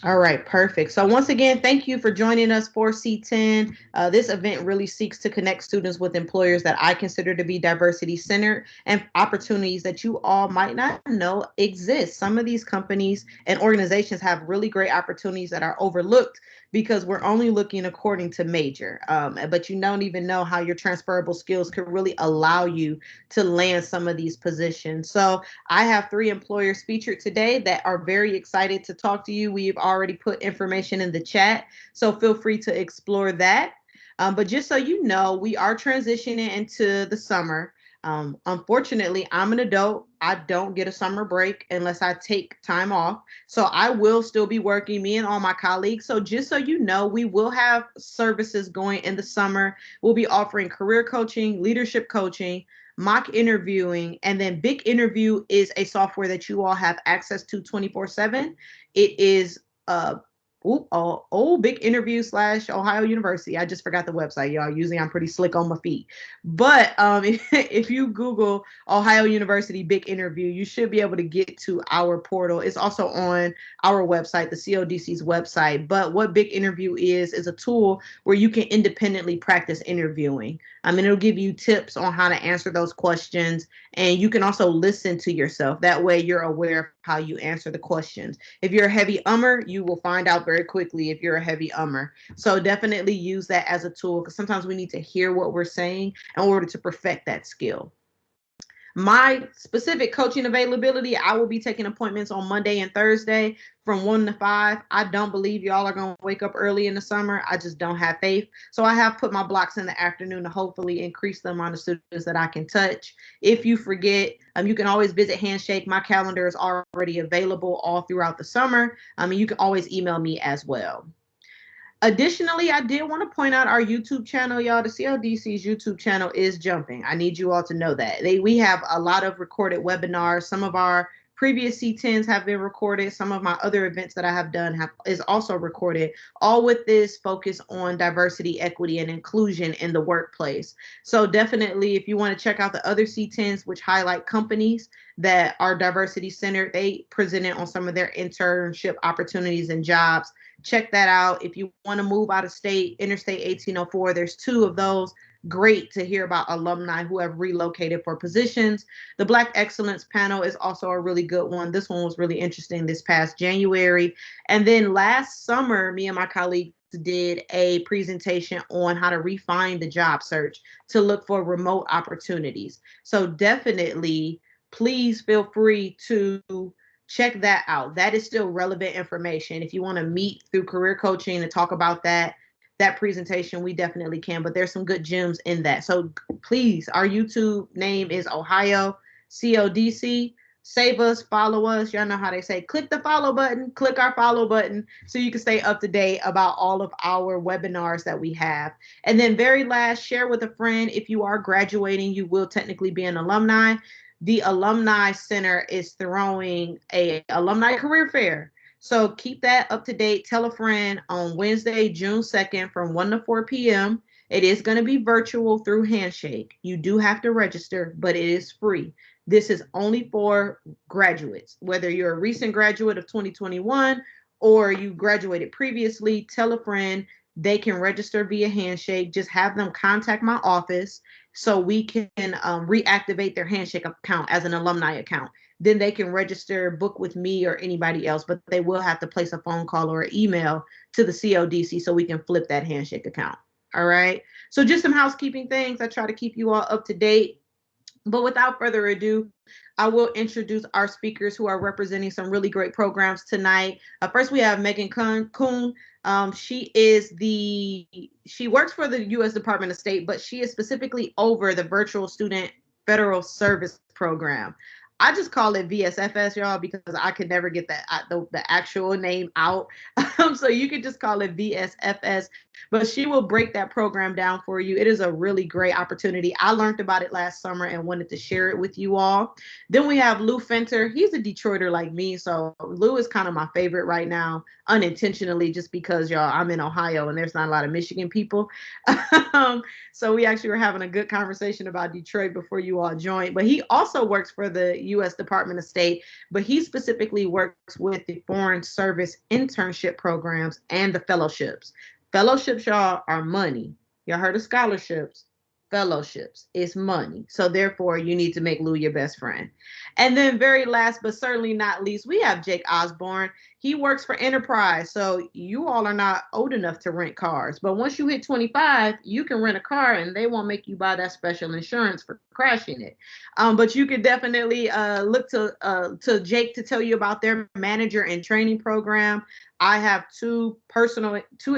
All right, perfect. So once again, thank you for joining us for C10. This event really seeks to connect students with employers that I consider to be diversity centered and opportunities that you all might not know exist. Some of these companies and organizations have really great opportunities that are overlooked because we're only looking according to major. But you don't even know how your transferable skills could really allow you to land some of these positions. So I have three employers featured today that are very excited to talk to you. We've already put information in the chat, so feel free to explore that. But just so you know, we are transitioning into the summer. Unfortunately, I'm an adult. I don't get a summer break unless I take time off. So I will still be working, me and all my colleagues. So just so you know, we will have services going in the summer. We'll be offering career coaching, leadership coaching, mock interviewing, and then Big Interview is a software that you all have access to 24/7. It is Big Interview slash Ohio University. I just forgot the website, y'all. Usually I'm pretty slick on my feet. But if you Google Ohio University Big Interview, you should be able to get to our portal. It's also on our website, the CODC's website. But what Big Interview is a tool where you can independently practice interviewing. I mean, it'll give you tips on how to answer those questions, and you can also listen to yourself. That way, you're aware of how you answer the questions. If you're a heavy ummer, you will find out very quickly if you're a heavy ummer. So definitely use that as a tool because sometimes we need to hear what we're saying in order to perfect that skill. My specific coaching availability, I will be taking appointments on Monday and Thursday from 1 to 5. I don't believe y'all are going to wake up early in the summer. I just don't have faith. So I have put my blocks in the afternoon to hopefully increase the amount of students that I can touch. If you forget, you can always visit Handshake. My calendar is already available all throughout the summer. You can always email me as well. Additionally, I did want to point out our YouTube channel, y'all. The CLDC's YouTube channel is jumping. I need you all to know that. We have a lot of recorded webinars. Some of our previous C10s have been recorded. Some of my other events that I have done is also recorded, all with this focus on diversity, equity, and inclusion in the workplace. So definitely, if you want to check out the other C10s, which highlight companies that are diversity centered, they presented on some of their internship opportunities and jobs. Check that out. If you want to move out of state, Interstate 1804, there's two of those. Great to hear about alumni who have relocated for positions. The Black Excellence panel is also a really good one. This one was really interesting this past January. And then last summer, me and my colleagues did a presentation on how to refine the job search to look for remote opportunities. So definitely, please feel free to check that out. That is still relevant information. If you want to meet through career coaching and talk about that presentation, we definitely can. But there's some good gems in that. So please, our YouTube name is Ohio CODC. Save us, follow us. Y'all know how they say, click the follow button, click our follow button so you can stay up to date about all of our webinars that we have. And then very last, share with a friend. If you are graduating, you will technically be an alumni. The Alumni Center is throwing a alumni career fair. So keep that up to date. Tell a friend on Wednesday, June 2nd from 1 to 4 p.m. It is going to be virtual through Handshake. You do have to register, but it is free. This is only for graduates. Whether you're a recent graduate of 2021 or you graduated previously, tell a friend. They can register via Handshake. Just have them contact my office so we can reactivate their Handshake account as an alumni account. Then they can register, book with me or anybody else, but they will have to place a phone call or an email to the CODC so we can flip that Handshake account. All right. So just some housekeeping things. I try to keep you all up to date. But without further ado, I will introduce our speakers who are representing some really great programs tonight. First, we have Megan Kuhn. She works for the U.S. Department of State, but she is specifically over the Virtual Student Federal Service Program. I just call it VSFS, y'all, because I could never get the actual name out. So you could just call it VSFS. But she will break that program down for you. It is a really great opportunity. I learned about it last summer and wanted to share it with you all. Then we have Lou Finter. He's a Detroiter like me. So Lou is kind of my favorite right now, unintentionally, just because, y'all, I'm in Ohio and there's not a lot of Michigan people. So we actually were having a good conversation about Detroit before you all joined. But he also works for the U.S. Department of State, but he specifically works with the Foreign Service internship programs and the fellowships. Fellowships, y'all, are money. Y'all heard of scholarships? Fellowships is money. So therefore, you need to make Lou your best friend. And then very last, but certainly not least, we have Jake Osborne. He works for Enterprise. So you all are not old enough to rent cars. But once you hit 25, you can rent a car and they won't make you buy that special insurance for crashing it. But you could definitely look to Jake to tell you about their manager and training program. I have two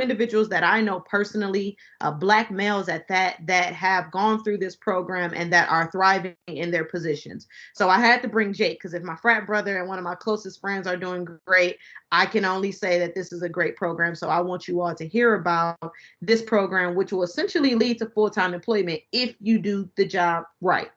individuals that I know personally, Black males at that have gone through this program and that are thriving in their positions. So I had to bring Jake because if my frat brother and one of my closest friends are doing great, I can only say that this is a great program. So I want you all to hear about this program, which will essentially lead to full-time employment if you do the job right.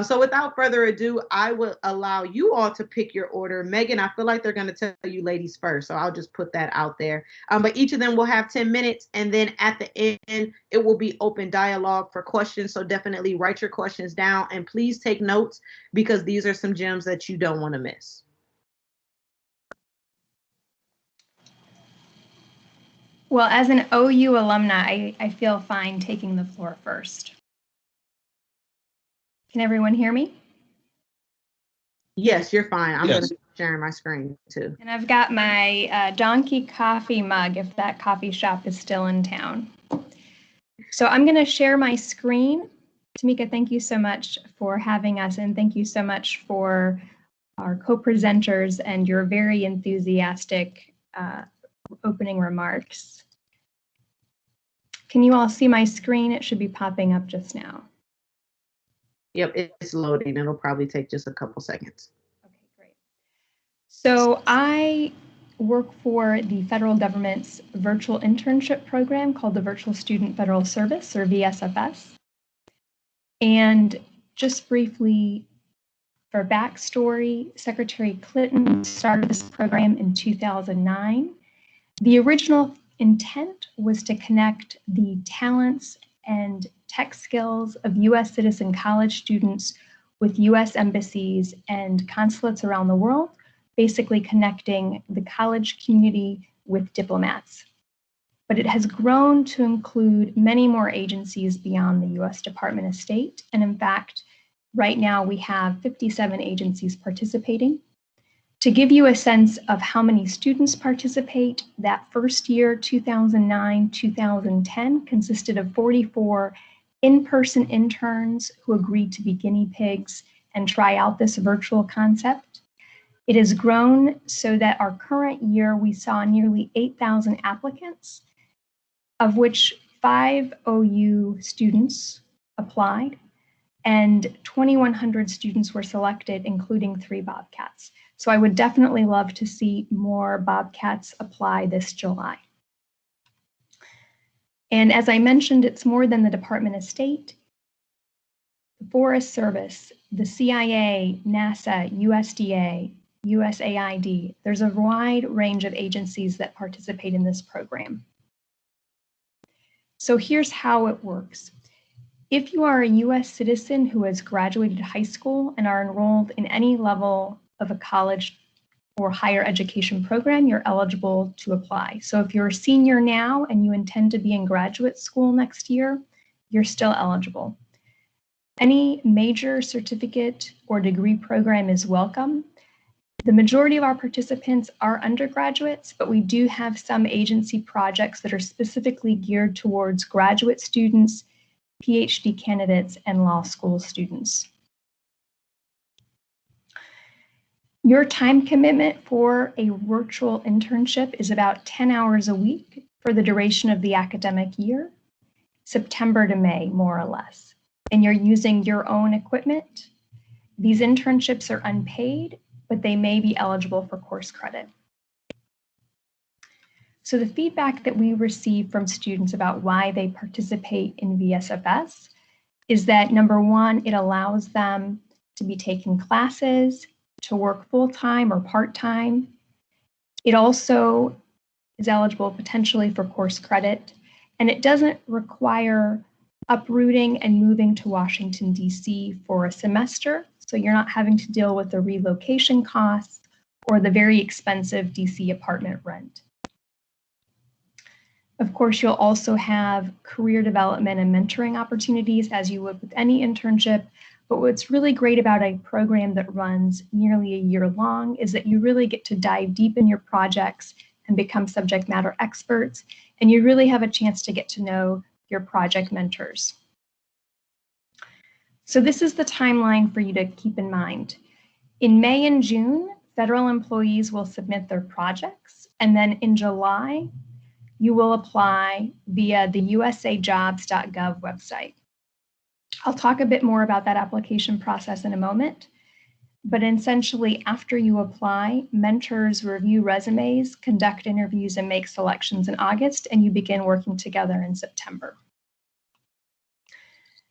So without further ado, I will allow you all to pick your order. Megan, I feel like they're going to tell you ladies first, so I'll just put that out there. But each of them will have 10 minutes, and then at the end, it will be open dialogue for questions. So definitely write your questions down, and please take notes because these are some gems that you don't want to miss. Well, as an OU alumni, I feel fine taking the floor first. Can everyone hear me? Yes, you're fine. I'm going to be sharing my screen too. And I've got my Donkey Coffee mug if that coffee shop is still in town. So I'm going to share my screen. Tamika, thank you so much for having us, and thank you so much for our co-presenters and your very enthusiastic opening remarks. Can you all see my screen? It should be popping up just now. Yep, it's loading. It'll probably take just a couple seconds. Okay, great. So I work for the federal government's virtual internship program called the Virtual Student Federal Service, or VSFS. And just briefly, for backstory, Secretary Clinton started this program in 2009. The original intent was to connect the talents and tech skills of U.S. citizen college students with U.S. embassies and consulates around the world, basically connecting the college community with diplomats. But it has grown to include many more agencies beyond the U.S. Department of State. And in fact, right now we have 57 agencies participating. To give you a sense of how many students participate, that first year, 2009-2010, consisted of 44 in-person interns who agreed to be guinea pigs and try out this virtual concept. It has grown so that our current year, we saw nearly 8,000 applicants, of which 5 OU students applied, and 2,100 students were selected, including 3 Bobcats. So I would definitely love to see more Bobcats apply this July. And as I mentioned, it's more than the Department of State. The Forest Service, the CIA, NASA, USDA, USAID, there's a wide range of agencies that participate in this program. So here's how it works. If you are a U.S. citizen who has graduated high school and are enrolled in any level of a college or higher education program, you're eligible to apply. So if you're a senior now and you intend to be in graduate school next year, you're still eligible. Any major certificate or degree program is welcome. The majority of our participants are undergraduates, but we do have some agency projects that are specifically geared towards graduate students, PhD candidates, and law school students. Your time commitment for a virtual internship is about 10 hours a week for the duration of the academic year, September to May, more or less. And you're using your own equipment. These internships are unpaid, but they may be eligible for course credit. So the feedback that we receive from students about why they participate in VSFS is that, number one, it allows them to be taking classes, to work full-time or part-time. It also is eligible potentially for course credit, and it doesn't require uprooting and moving to Washington, D.C. for a semester, so you're not having to deal with the relocation costs or the very expensive D.C. apartment rent. Of course, you'll also have career development and mentoring opportunities as you would with any internship. But what's really great about a program that runs nearly a year long is that you really get to dive deep in your projects and become subject matter experts. And you really have a chance to get to know your project mentors. So this is the timeline for you to keep in mind. In May and June, federal employees will submit their projects. And then in July, you will apply via the usajobs.gov website. I'll talk a bit more about that application process in a moment, but essentially after you apply, mentors review resumes, conduct interviews, and make selections in August, and you begin working together in September.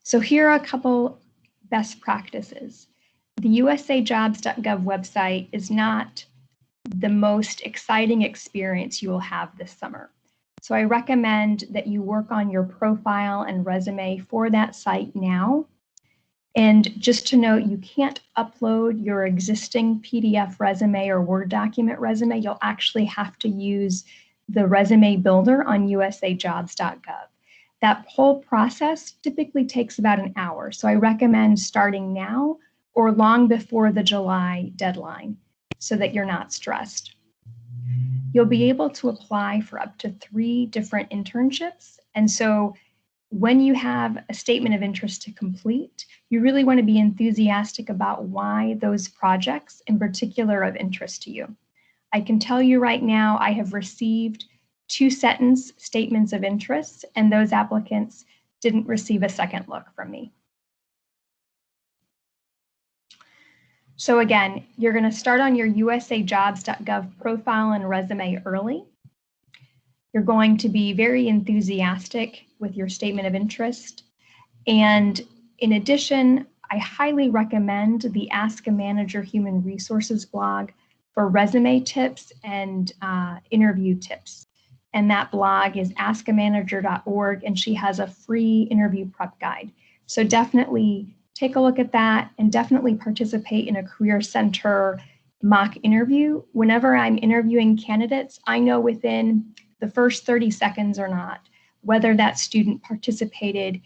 So here are a couple best practices. The usajobs.gov website is not the most exciting experience you will have this summer. So I recommend that you work on your profile and resume for that site now. And just to note, you can't upload your existing PDF resume or Word document resume. You'll actually have to use the resume builder on usajobs.gov. That whole process typically takes about an hour. So I recommend starting now or long before the July deadline so that you're not stressed. You'll be able to apply for up to 3 different internships. And so when you have a statement of interest to complete, you really want to be enthusiastic about why those projects in particular are of interest to you. I can tell you right now, I have received 2-sentence statements of interest, and those applicants didn't receive a second look from me. So again, you're going to start on your usajobs.gov profile and resume early. You're going to be very enthusiastic with your statement of interest. And in addition, I highly recommend the Ask a Manager Human Resources blog for resume tips and interview tips. And that blog is askamanager.org, and she has a free interview prep guide. So definitely take a look at that and definitely participate in a Career Center mock interview. Whenever I'm interviewing candidates, I know within the first 30 seconds or not whether that student participated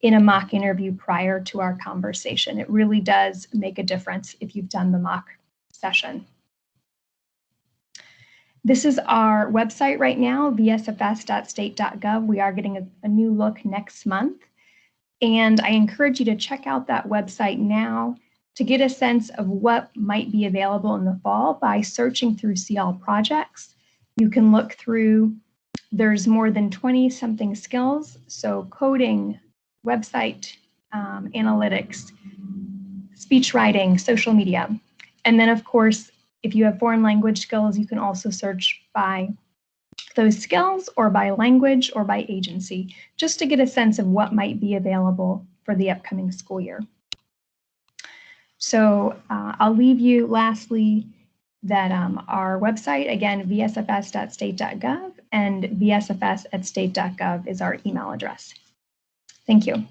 in a mock interview prior to our conversation. It really does make a difference if you've done the mock session. This is our website right now, vsfs.state.gov. We are getting a new look next month. And I encourage you to check out that website now to get a sense of what might be available in the fall by searching through CL projects. You can look through, there's more than 20-something skills, so coding, website analytics, speech writing, social media. And then of course, if you have foreign language skills, you can also search by those skills or by language or by agency, just to get a sense of what might be available for the upcoming school year. So I'll leave you lastly that our website, again, vsfs.state.gov, and vsfs@state.gov is our email address. Thank you.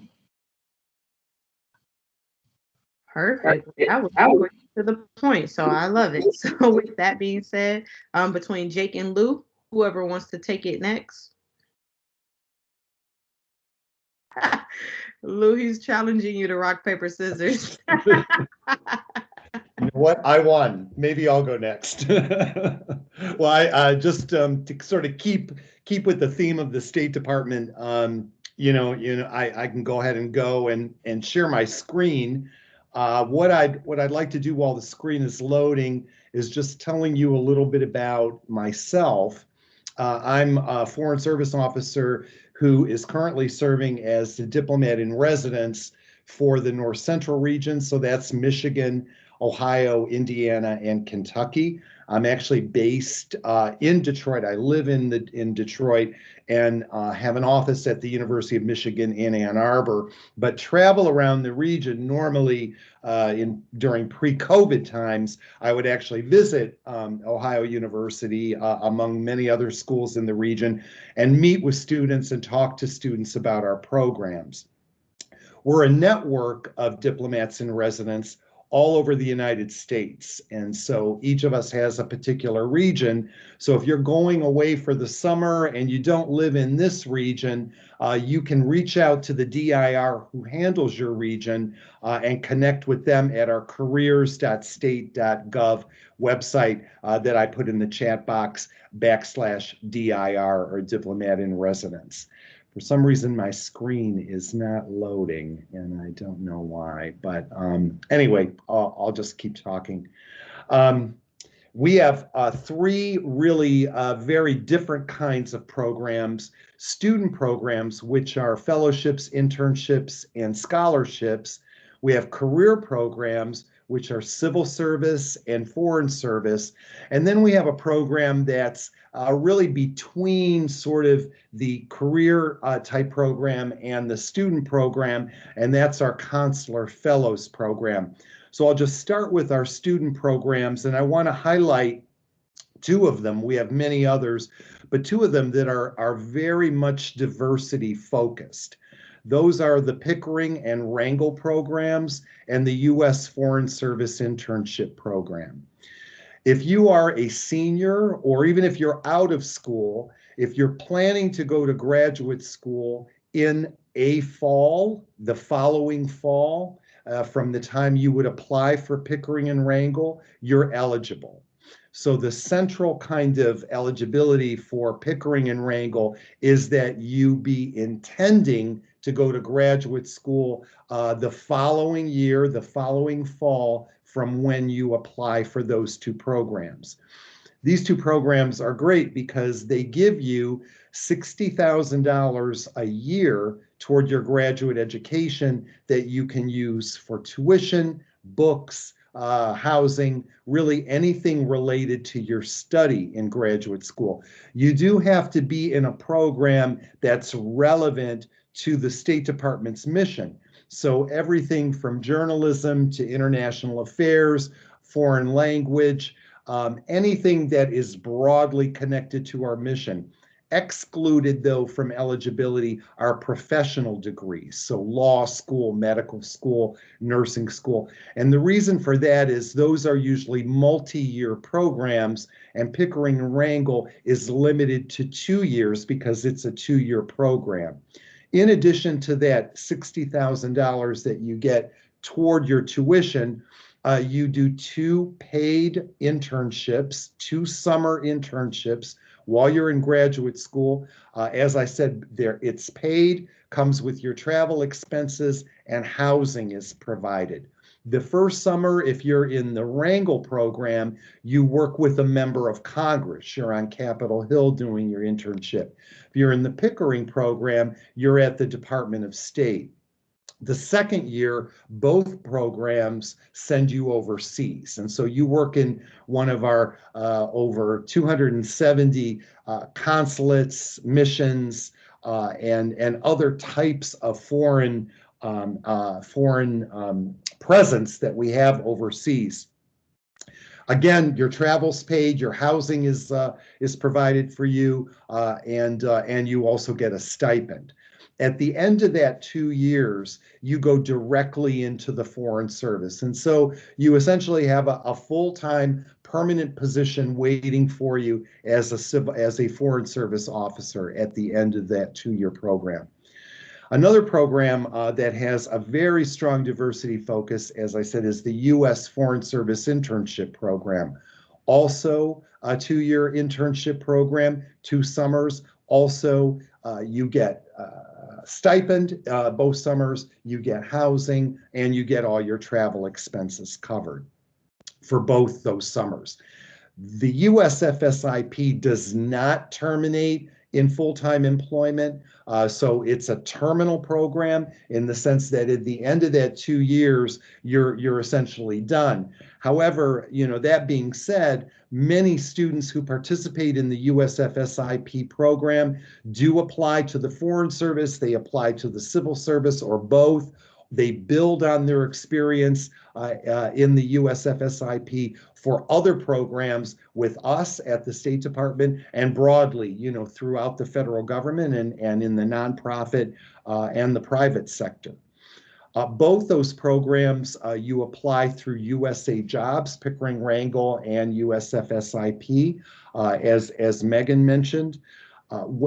Perfect. That was quick to the point, so I love it. So with that being said, between Jake and Lou, whoever wants to take it next. Lou, he's challenging you to rock, paper, scissors. You know what? I won. Maybe I'll go next. Well, I just to sort of keep with the theme of the State Department. I can go ahead and go and share my screen. What I'd like to do while the screen is loading is just telling you a little bit about myself. I'm a Foreign Service officer who is currently serving as the diplomat in residence for the North Central region. So that's Michigan, Ohio, Indiana, and Kentucky. I'm actually based in Detroit. I live in Detroit and have an office at the University of Michigan in Ann Arbor, but travel around the region. Normally during pre-COVID times, I would actually visit Ohio University among many other schools in the region and meet with students and talk to students about our programs. we're a network of diplomats in residence all over the United States. And so each of us has a particular region. So if you're going away for the summer and you don't live in this region, you can reach out to the DIR who handles your region and connect with them at our careers.state.gov website that I put in the chat box, /DIR, or diplomat in residence. For some reason, my screen is not loading, and I don't know why. But anyway, I'll just keep talking. We have three really very different kinds of programs. Student programs, which are fellowships, internships, and scholarships. We have career programs, which are civil service and foreign service. And then we have a program that's really between sort of the career type program and the student program, and that's our Consular Fellows program. So I'll just start with our student programs, and I want to highlight two of them. We have many others, but two of them that are very much diversity focused. Those are the Pickering and Wrangell programs and the U.S. Foreign Service Internship Program. If you are a senior, or even if you're out of school, if you're planning to go to graduate school in a fall, the following fall, from the time you would apply for Pickering and Wrangell, you're eligible. So the central kind of eligibility for Pickering and Wrangell is that you be intending to go to graduate school the following year, the following fall, from when you apply for those two programs. These two programs are great because they give you $60,000 a year toward your graduate education that you can use for tuition, books, housing, really anything related to your study in graduate school. You do have to be in a program that's relevant to the State Department's mission. So everything from journalism to international affairs, foreign language, anything that is broadly connected to our mission. Excluded, though, from eligibility are professional degrees, so law school, medical school, nursing school. And the reason for that is those are usually multi-year programs, and Pickering and Wrangell is limited to 2 years because it's a 2-year program. In addition to that $60,000 that you get toward your tuition, you do 2 paid internships, 2 summer internships while you're in graduate school. As I said, it's paid, comes with your travel expenses, and housing is provided. The first summer, if you're in the Wrangell program, you work with a member of Congress. You're on Capitol Hill doing your internship. If you're in the Pickering program, you're at the Department of State. The second year, both programs send you overseas. And so you work in one of our over 270 consulates, missions, and other types of foreign presence that we have overseas. Again, your travel's paid, your housing is provided for you, and you also get a stipend. At the end of that 2 years, you go directly into the Foreign Service. And so you essentially have a full-time permanent position waiting for you as a Foreign Service officer at the end of that 2-year program. Another program that has a very strong diversity focus, as I said, is the U.S. Foreign Service Internship Program. Also a 2-year internship program, 2 summers. Also, you get stipend both summers, you get housing, and you get all your travel expenses covered for both those summers. The USFSIP does not terminate in full-time employment, so it's a terminal program in the sense that at the end of that 2 years, you're essentially done. However, that being said, many students who participate in the USFSIP program do apply to the Foreign Service, they apply to the Civil Service, or both. They build on their experience in the USFSIP for other programs with us at the State Department and broadly, throughout the federal government and in the nonprofit and the private sector. Both those programs you apply through USA Jobs, Pickering Wrangle, and USFSIP, as Megan mentioned.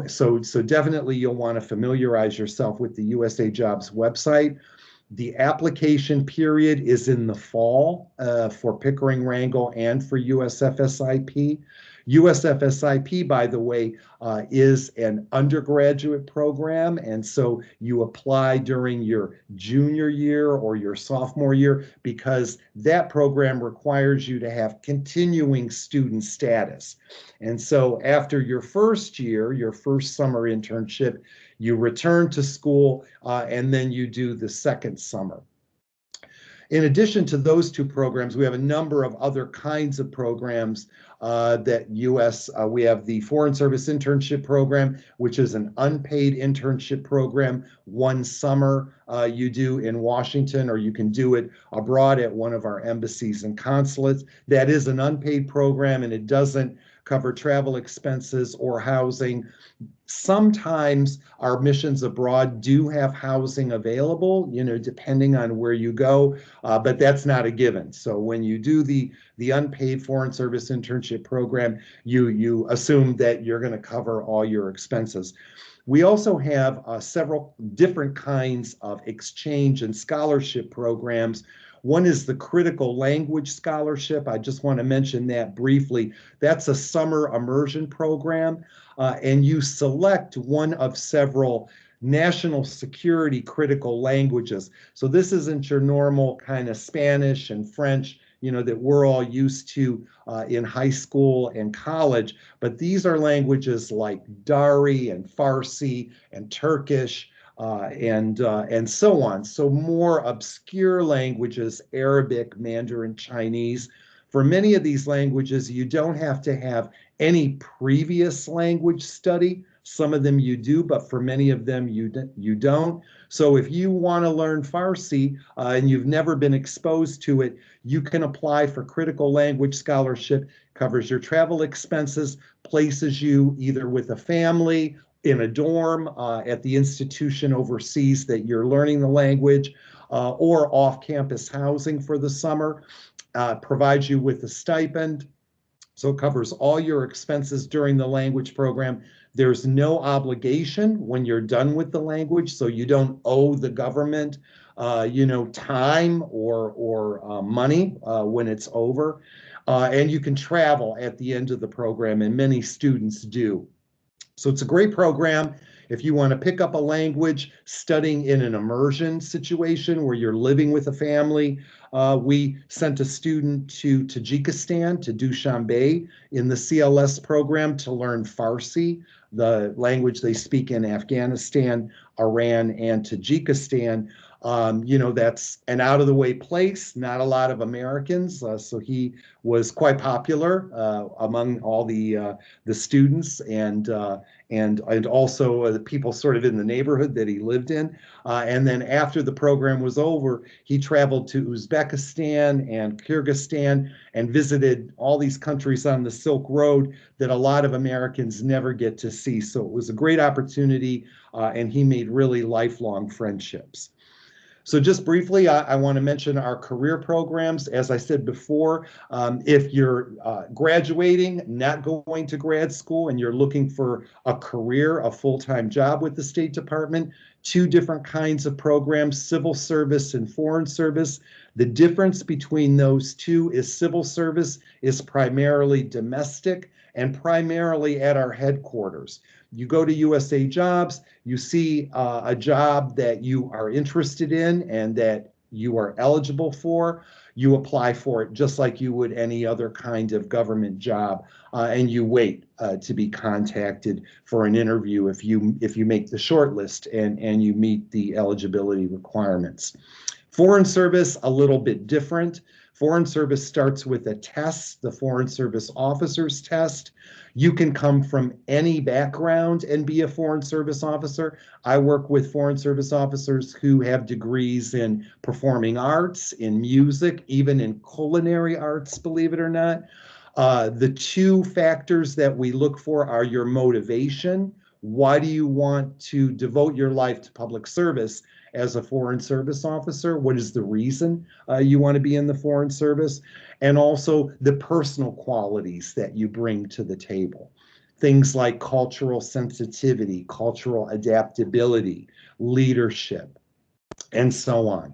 So definitely you'll want to familiarize yourself with the USA Jobs website. The application period is in the fall for Pickering Wrangle and for USFSIP. USFSIP, by the way, is an undergraduate program, and so you apply during your junior year or your sophomore year because that program requires you to have continuing student status. And so after your first year, your first summer internship, you return to school and then you do the second summer. In addition to those two programs, we have a number of other kinds of programs that we have the Foreign Service Internship Program, which is an unpaid internship program. One summer you do in Washington, or you can do it abroad at one of our embassies and consulates. That is an unpaid program, and it doesn't cover travel expenses or housing. Sometimes our missions abroad do have housing available, depending on where you go, but that's not a given. So when you do the unpaid Foreign Service Internship Program, you assume that you're going to cover all your expenses. We also have several different kinds of exchange and scholarship programs. One is the Critical Language Scholarship. I just want to mention that briefly. That's a summer immersion program, and you select one of several national security critical languages. So this isn't your normal kind of Spanish and French, that we're all used to in high school and college, but these are languages like Dari and Farsi and Turkish, and so on. So more obscure languages, Arabic, Mandarin, Chinese. For many of these languages, you don't have to have any previous language study. Some of them you do, but for many of them you don't. So if you want to learn Farsi and you've never been exposed to it, you can apply for Critical Language Scholarship, covers your travel expenses, places you either with a family, in a dorm, at the institution overseas that you're learning the language, or off-campus housing for the summer, provides you with a stipend. So it covers all your expenses during the language program. There's no obligation when you're done with the language, so you don't owe the government, time or money when it's over. And you can travel at the end of the program, and many students do. So it's a great program if you want to pick up a language, studying in an immersion situation where you're living with a family. We sent a student to Tajikistan, to Dushanbe, in the CLS program to learn Farsi, the language they speak in Afghanistan, Iran, and Tajikistan. That's an out-of-the-way place, not a lot of Americans, so he was quite popular among all the students and also the people sort of in the neighborhood that he lived in. And then after the program was over, he traveled to Uzbekistan and Kyrgyzstan and visited all these countries on the Silk Road that a lot of Americans never get to see. So it was a great opportunity, and he made really lifelong friendships. So just briefly, I want to mention our career programs. As I said before, if you're graduating, not going to grad school, and you're looking for a career, a full-time job with the State Department, two different kinds of programs, civil service and foreign service. The difference between those two is civil service is primarily domestic and primarily at our headquarters. You go to USA Jobs, you see a job that you are interested in and that you are eligible for, you apply for it just like you would any other kind of government job, and you wait to be contacted for an interview if you make the short list and you meet the eligibility requirements. Foreign service, a little bit different. Foreign service starts with a test, the Foreign Service Officers Test. You can come from any background and be a Foreign Service officer. I work with Foreign Service officers who have degrees in performing arts, in music, even in culinary arts, believe it or not. The two factors that we look for are your motivation. Why do you want to devote your life to public service? as a Foreign Service officer. What is the reason you want to be in the Foreign Service? And also the personal qualities that you bring to the table. Things like cultural sensitivity, cultural adaptability, leadership, and so on.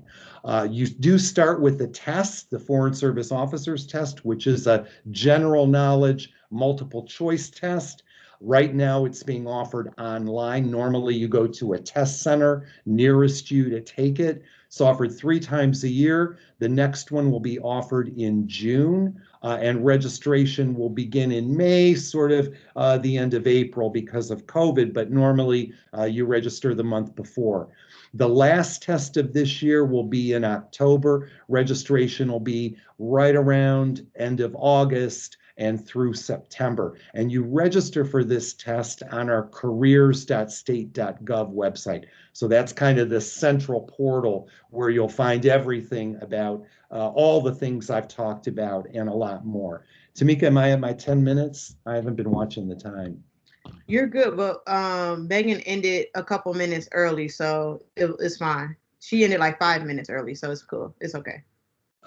You do start with the test, the Foreign Service Officers Test, which is a general knowledge multiple choice test. Right now, it's being offered online. Normally, you go to a test center nearest you to take it. It's offered 3 times a year. The next one will be offered in June, and registration will begin in May, sort of the end of April because of COVID, but normally you register the month before. The last test of this year will be in October. Registration will be right around end of August and through September. And you register for this test on our careers.state.gov website. So that's kind of the central portal where you'll find everything about all the things I've talked about and a lot more. Tamika, am I at my 10 minutes? I haven't been watching the time. You're good, but Megan ended a couple minutes early, so it's fine. She ended like 5 minutes early, so it's cool. It's okay.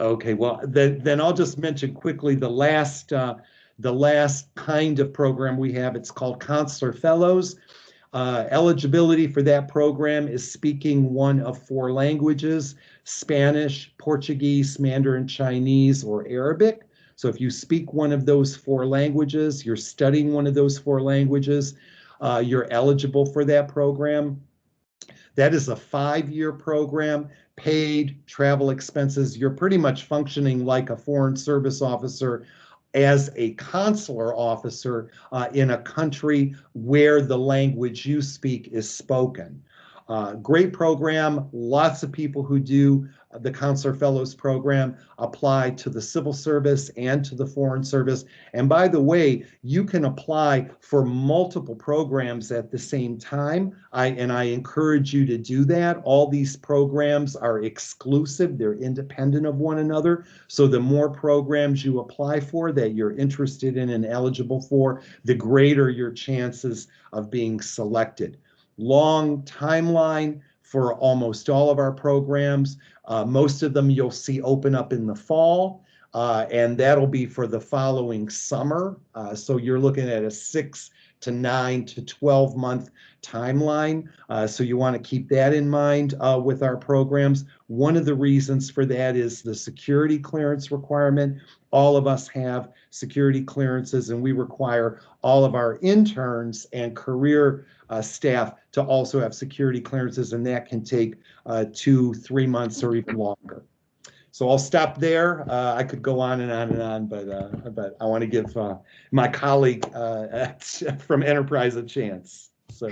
Okay, well, then I'll just mention quickly the last kind of program we have. It's called Consular Fellows. Eligibility for that program is speaking one of 4 languages: Spanish, Portuguese, Mandarin Chinese, or Arabic. So if you speak one of those 4 languages, you're studying one of those 4 languages, you're eligible for that program. That is a 5-year program, paid travel expenses. You're pretty much functioning like a Foreign Service officer as a consular officer in a country where the language you speak is spoken. Great program. Lots of people who do the Consular Fellows program apply to the civil service and to the Foreign Service. And by the way, you can apply for multiple programs at the same time. I encourage you to do that. All these programs are exclusive. They're independent of one another. So the more programs you apply for that you're interested in and eligible for, the greater your chances of being selected. Long timeline for almost all of our programs. Most of them you'll see open up in the fall, and that'll be for the following summer. So you're looking at a 6 to 9 to 12 month timeline. So you want to keep that in mind with our programs. One of the reasons for that is the security clearance requirement. All of us have security clearances, and we require all of our interns and career staff to also have security clearances, and that can take 2-3 months or even longer. So I'll stop there. I could go on and on and on, but I want to give my colleague from Enterprise a chance. So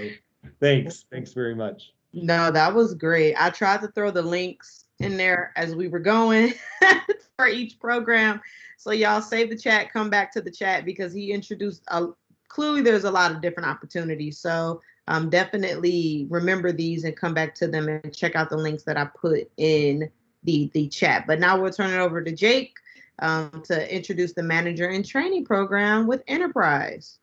thanks very much. No, that was great. I tried to throw the links in there as we were going for each program. So y'all save the chat, come back to the chat, because he introduced, clearly there's a lot of different opportunities. So definitely remember these and come back to them and check out the links that I put in the chat. But now we'll turn it over to Jake to introduce the manager and training program with Enterprise.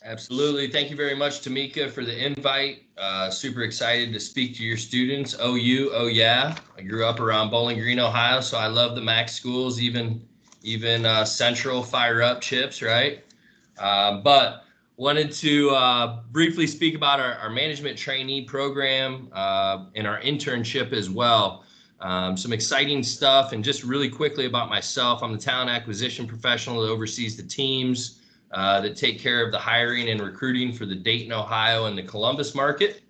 Absolutely. Thank you very much, Tamika, for the invite. Super excited to speak to your students. OU, oh yeah. I grew up around Bowling Green, Ohio, so I love the MAC schools, even Central Fire Up Chips, right? But wanted to briefly speak about our management trainee program and our internship as well. Some exciting stuff, and just really quickly about myself. I'm the talent acquisition professional that oversees the teams that take care of the hiring and recruiting for the Dayton, Ohio, and the Columbus market.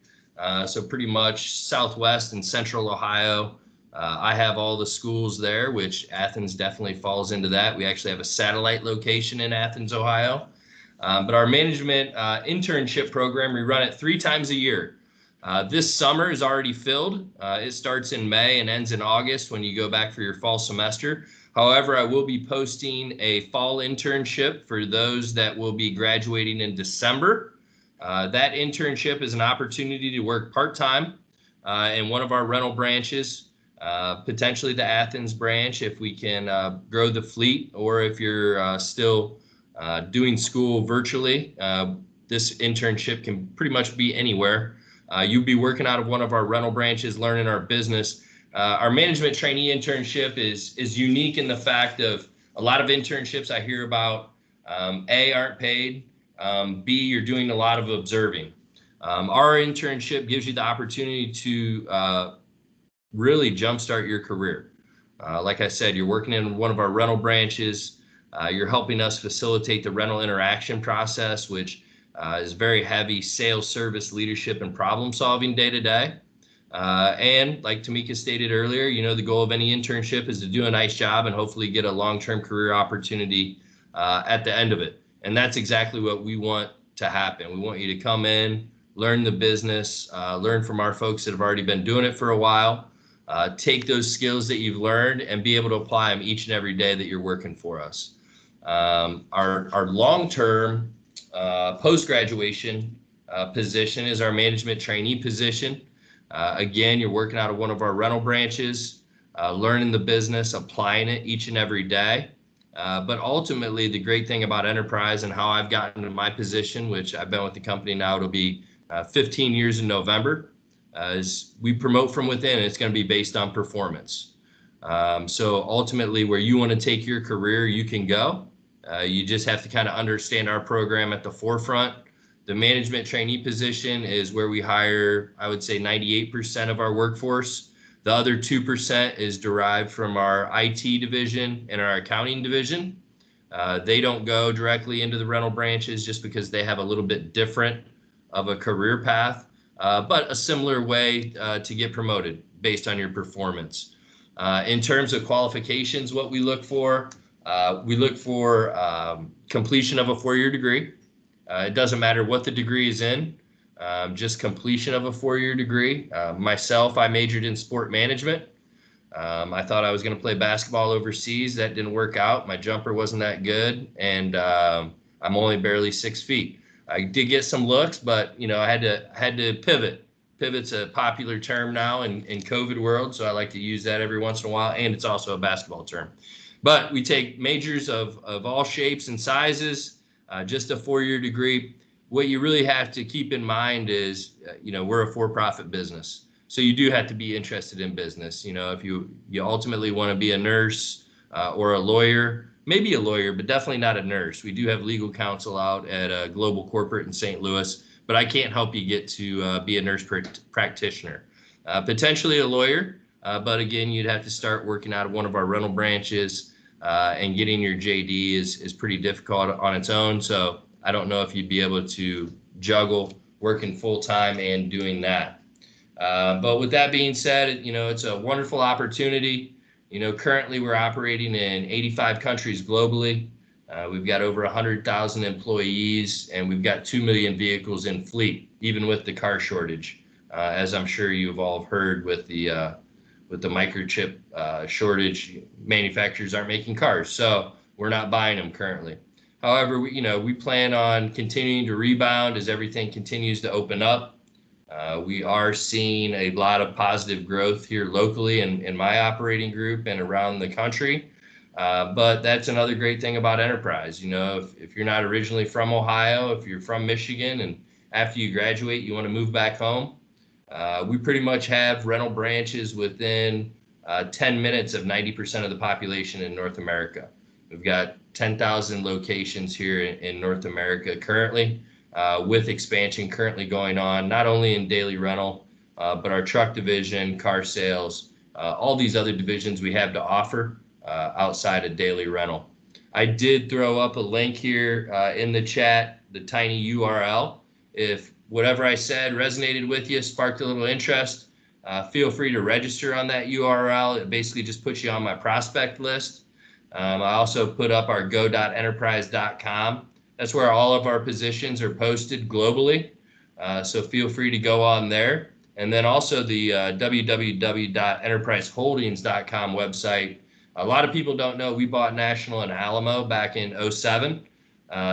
So pretty much Southwest and Central Ohio. I have all the schools there, which Athens definitely falls into that. We actually have a satellite location in Athens, Ohio. But our management internship program, we run it 3 times a year. This summer is already filled. It starts in May and ends in August when you go back for your fall semester. However, I will be posting a fall internship for those that will be graduating in December. That internship is an opportunity to work part-time in one of our rental branches, potentially the Athens branch if we can grow the fleet, or if you're still doing school virtually. This internship can pretty much be anywhere. You'll be working out of one of our rental branches, learning our business. Our management trainee internship is unique in the fact of a lot of internships I hear about, A, aren't paid, B, you're doing a lot of observing. Our internship gives you the opportunity to really jumpstart your career. Like I said, you're working in one of our rental branches. You're helping us facilitate the rental interaction process, which is very heavy sales, service, leadership, and problem solving day to day. And like Tamika stated earlier, the goal of any internship is to do a nice job and hopefully get a long-term career opportunity at the end of it. And that's exactly what we want to happen. We want you to come in, learn the business, learn from our folks that have already been doing it for a while, take those skills that you've learned and be able to apply them each and every day that you're working for us. Our long-term post-graduation position is our management trainee position. Again, you're working out of one of our rental branches, learning the business, applying it each and every day. But ultimately, the great thing about Enterprise and how I've gotten to my position, which I've been with the company now, it'll be 15 years in November, is we promote from within, and it's going to be based on performance. So ultimately, where you want to take your career, you can go. You just have to kind of understand our program at the forefront. The management trainee position is where we hire, I would say, 98% of our workforce. The other 2% is derived from our IT division and our accounting division. They don't go directly into the rental branches just because they have a little bit different of a career path, but a similar way to get promoted based on your performance. In terms of qualifications, what we look for completion of a 4-year degree. It doesn't matter what the degree is in, just completion of a 4-year degree. Myself, I majored in sport management. I thought I was going to play basketball overseas. That didn't work out. My jumper wasn't that good, and I'm only barely 6 feet. I did get some looks, but I had to pivot. Pivot's a popular term now in COVID world, so I like to use that every once in a while, and it's also a basketball term. But we take majors of all shapes and sizes, just a 4-year degree. What you really have to keep in mind is, we're a for-profit business. So you do have to be interested in business. If you ultimately want to be a nurse or a lawyer, maybe a lawyer, but definitely not a nurse. We do have legal counsel out at a global corporate in St. Louis, but I can't help you get to be a nurse practitioner. Potentially a lawyer, but again, you'd have to start working out of one of our rental branches, and getting your JD is pretty difficult on its own. So I don't know if you'd be able to juggle working full time and doing that. But with that being said, it's a wonderful opportunity. Currently we're operating in 85 countries globally. We've got over 100,000 employees, and we've got 2 million vehicles in fleet, even with the car shortage, as I'm sure you've all heard with the microchip shortage. Manufacturers aren't making cars, so we're not buying them currently. However, we plan on continuing to rebound as everything continues to open up. We are seeing a lot of positive growth here locally in my operating group and around the country. But that's another great thing about Enterprise. If you're not originally from Ohio, if you're from Michigan, and after you graduate, you want to move back home, we pretty much have rental branches within 10 minutes of 90% of the population in North America. We've got 10,000 locations here in North America currently, with expansion currently going on, not only in daily rental, but our truck division, car sales, all these other divisions we have to offer outside of daily rental. I did throw up a link here in the chat, the tiny URL. If whatever I said resonated with you, sparked a little interest, feel free to register on that URL. It basically just puts you on my prospect list. I also put up our go.enterprise.com. That's where all of our positions are posted globally. So feel free to go on there. And then also the www.enterpriseholdings.com website. A lot of people don't know we bought National and Alamo back in 2007.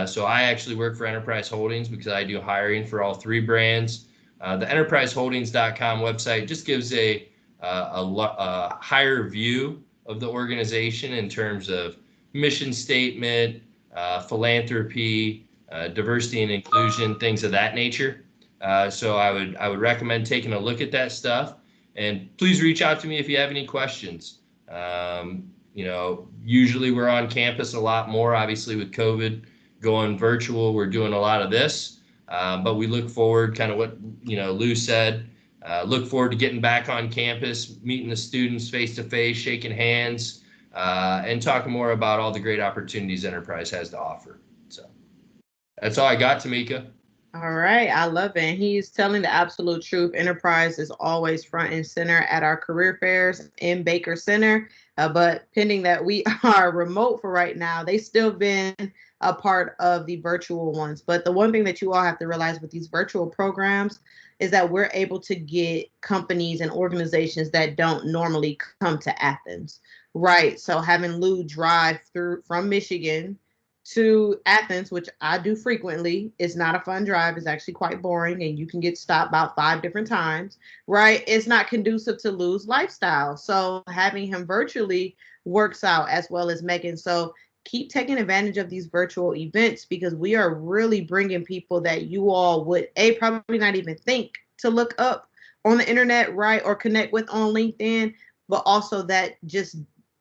So I actually work for Enterprise Holdings because I do hiring for all 3 brands. The enterpriseholdings.com website just gives a higher view of the organization in terms of mission statement, philanthropy, diversity and inclusion, things of that nature. So I would recommend taking a look at that stuff, and please reach out to me if you have any questions. Usually we're on campus a lot more. Obviously, with COVID going virtual, we're doing a lot of this, but we look forward, kind of what Lou said. Look forward to getting back on campus, meeting the students face to face, shaking hands, and talking more about all the great opportunities Enterprise has to offer. So that's all I got, Tamika. All right, I love it. And he's telling the absolute truth. Enterprise is always front and center at our career fairs in Baker Center. But pending that we are remote for right now, they still been a part of the virtual ones. But the one thing that you all have to realize with these virtual programs is that we're able to get companies and organizations that don't normally come to Athens, right? So having Lou drive through from Michigan to Athens, which I do frequently, is not a fun drive. It's actually quite boring, and you can get stopped about 5 different times, right? It's not conducive to Lou's lifestyle. So having him virtually works out, as well as Megan. So keep taking advantage of these virtual events, because we are really bringing people that you all would probably not even think to look up on the internet, right? Or connect with on LinkedIn, but also that just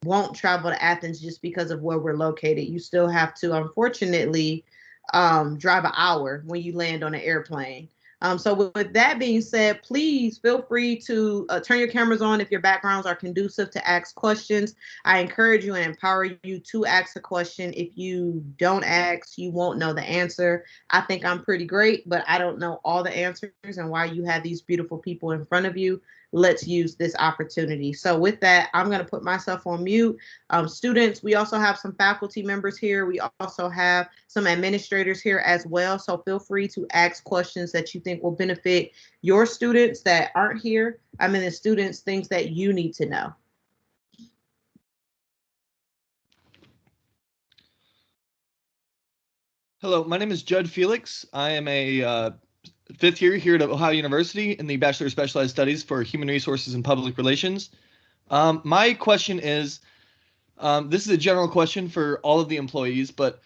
won't travel to Athens just because of where we're located. You still have to, unfortunately, drive an hour when you land on an airplane. So with that being said, please feel free to turn your cameras on if your backgrounds are conducive to ask questions. I encourage you and empower you to ask a question. If you don't ask, you won't know the answer. I think I'm pretty great, but I don't know all the answers and why you have these beautiful people in front of you. Let's use this opportunity. So with that, I'm going to put myself on mute. Students, we also have some faculty members here. We also have some administrators here as well. So feel free to ask questions that you think will benefit your students that aren't here. The students, things that you need to know. Hello, my name is Judd Felix. I am a fifth year here at Ohio University in the Bachelor of Specialized Studies for Human Resources and Public Relations. My question is, this is a general question for all of the employees, but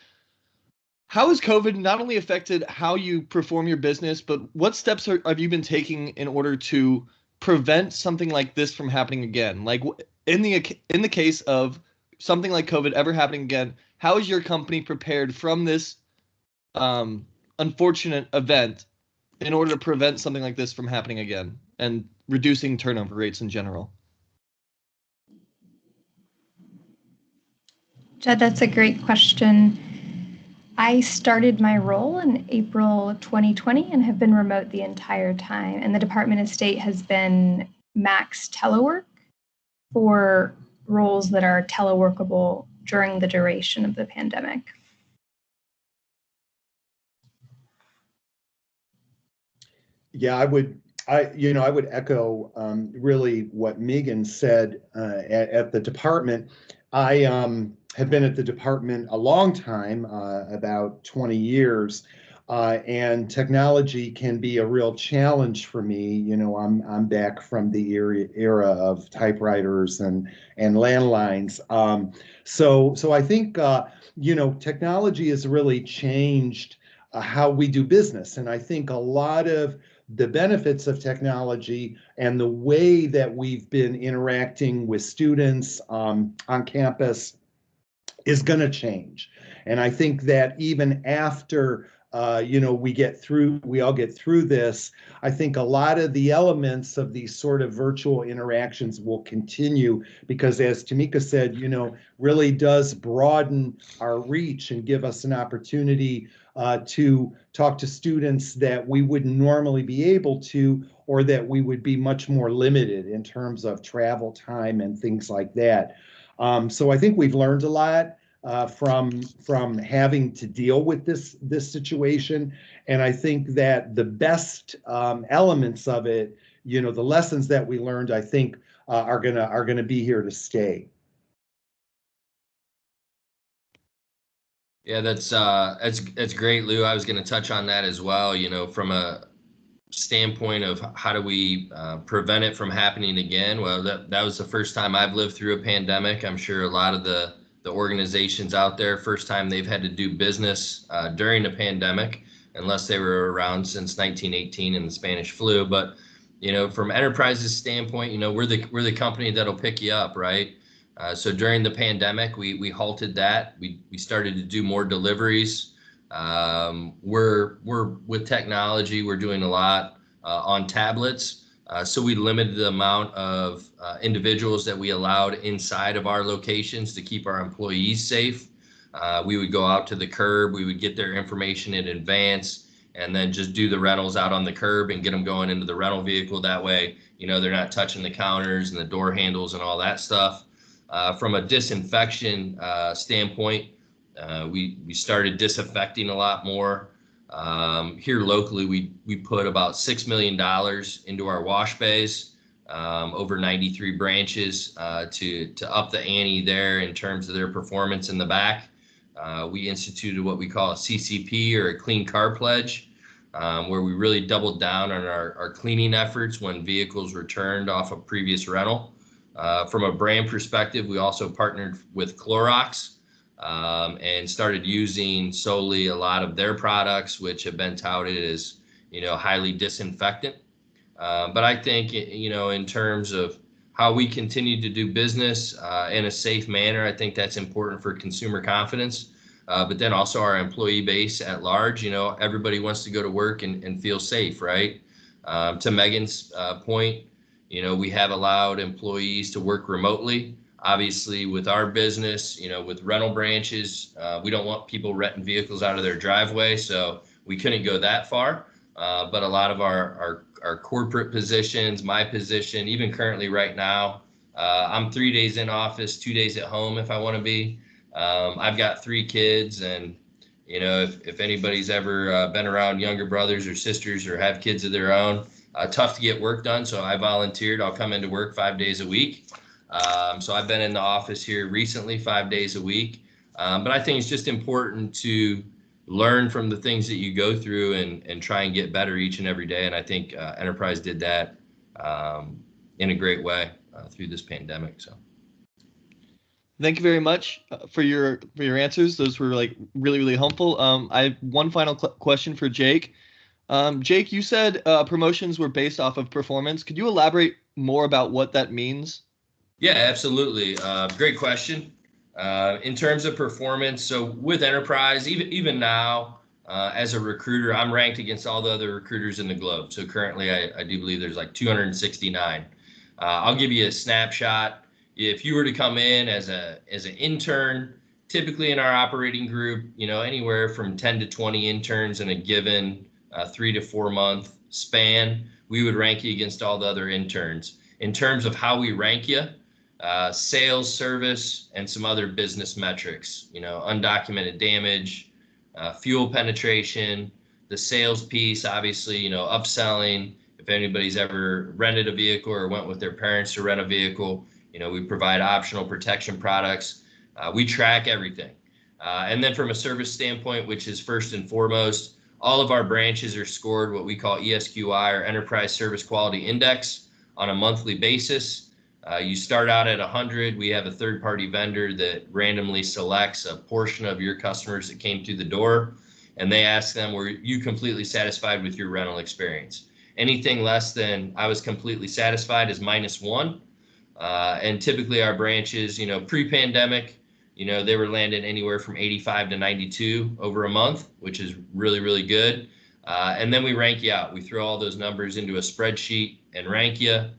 how has COVID not only affected how you perform your business, but what steps have you been taking in order to prevent something like this from happening again? Like in the case of something like COVID ever happening again, how is your company prepared from this unfortunate event in order to prevent something like this from happening again and reducing turnover rates in general? Jed, that's a great question. I started my role in April 2020 and have been remote the entire time. And the Department of State has been max telework for roles that are teleworkable during the duration of the pandemic. Yeah, I would echo really what Megan said at the department. I have been at the department a long time, about 20 years, and technology can be a real challenge for me. I'm back from the era of typewriters and landlines. So I think technology has really changed how we do business, and I think a lot of the benefits of technology and the way that we've been interacting with students on campus is going to change. And I think that even after we all get through this, I think a lot of the elements of these sort of virtual interactions will continue, because as Tamika said, really does broaden our reach and give us an opportunity to talk to students that we wouldn't normally be able to, or that we would be much more limited in terms of travel time and things like that. So I think we've learned a lot from having to deal with this situation, and I think that the best elements of it, the lessons that we learned, I think are gonna be here to stay. Yeah, that's great, Lou. I was going to touch on that as well. From a standpoint of how do we prevent it from happening again? Well, that was the first time I've lived through a pandemic. I'm sure a lot of the organizations out there, first time they've had to do business during a pandemic. unless they were around since 1918 in the Spanish flu. But, from Enterprise's standpoint, we're the company that'll pick you up, right? So during the pandemic, we halted that. We started to do more deliveries. We're with technology, we're doing a lot on tablets. So we limited the amount of individuals that we allowed inside of our locations to keep our employees safe. We would go out to the curb, we would get their information in advance, and then just do the rentals out on the curb and get them going into the rental vehicle. That way, they're not touching the counters and the door handles and all that stuff. From a disinfection standpoint, we started disinfecting a lot more. Here locally, we put about $6 million into our wash bays, over 93 branches, to up the ante there in terms of their performance in the back. We instituted what we call a CCP, or a clean car pledge, where we really doubled down on our cleaning efforts when vehicles returned off a previous rental. From a brand perspective, we also partnered with Clorox, and started using solely a lot of their products, which have been touted as, highly disinfectant. But I think, in terms of how we continue to do business in a safe manner, I think that's important for consumer confidence. But then also our employee base at large, everybody wants to go to work and feel safe, right? To Megan's point, we have allowed employees to work remotely. Obviously, with our business, with rental branches, we don't want people renting vehicles out of their driveway, so we couldn't go that far. But a lot of our corporate positions, my position, even currently right now, I'm 3 days in office, 2 days at home if I want to be. I've got 3 kids, and if anybody's ever been around younger brothers or sisters or have kids of their own, tough to get work done. So I volunteered. I'll come into work 5 days a week. So I've been in the office here recently 5 days a week. But I think it's just important to learn from the things that you go through and try and get better each and every day. And I think Enterprise did that in a great way through this pandemic. So thank you very much for your answers. Those were really, really helpful. I have one final question for Jake. Jake, you said promotions were based off of performance. Could you elaborate more about what that means? Yeah, absolutely. Great question. In terms of performance, so with Enterprise, even now, as a recruiter, I'm ranked against all the other recruiters in the globe. So currently, I do believe there's 269. I'll give you a snapshot. If you were to come in as an intern, typically in our operating group, anywhere from 10 to 20 interns in a given 3 to 4 month span, we would rank you against all the other interns. In terms of how we rank you, sales, service, and some other business metrics, undocumented damage, fuel penetration, the sales piece, obviously, upselling. If anybody's ever rented a vehicle or went with their parents to rent a vehicle, we provide optional protection products. We track everything. And then from a service standpoint, which is first and foremost, all of our branches are scored what we call ESQI, or Enterprise Service Quality Index, on a monthly basis. You start out at 100. We have a third-party vendor that randomly selects a portion of your customers that came through the door, and they ask them, were you completely satisfied with your rental experience? Anything less than I was completely satisfied is -1. And typically our branches, pre-pandemic, they were landing anywhere from 85 to 92 over a month, which is really, really good. And then we rank you out. We throw all those numbers into a spreadsheet and rank you.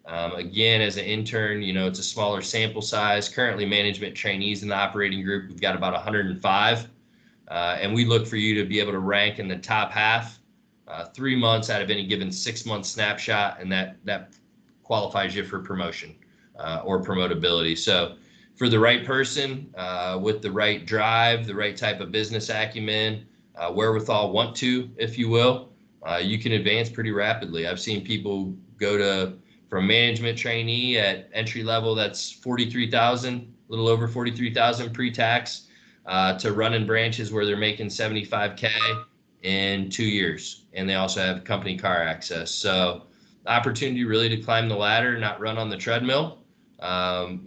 Again, as an intern, it's a smaller sample size. Currently, management trainees in the operating group, we've got about 105. And we look for you to be able to rank in the top half 3 months out of any given 6-month snapshot, and that qualifies you for promotion or promotability. So for the right person, with the right drive, the right type of business acumen, wherewithal, want to, if you will, you can advance pretty rapidly. I've seen people go from management trainee at entry level, that's 43,000, a little over 43,000 pre-tax, to running branches where they're making 75K in 2 years. And they also have company car access. So opportunity really to climb the ladder, not run on the treadmill. I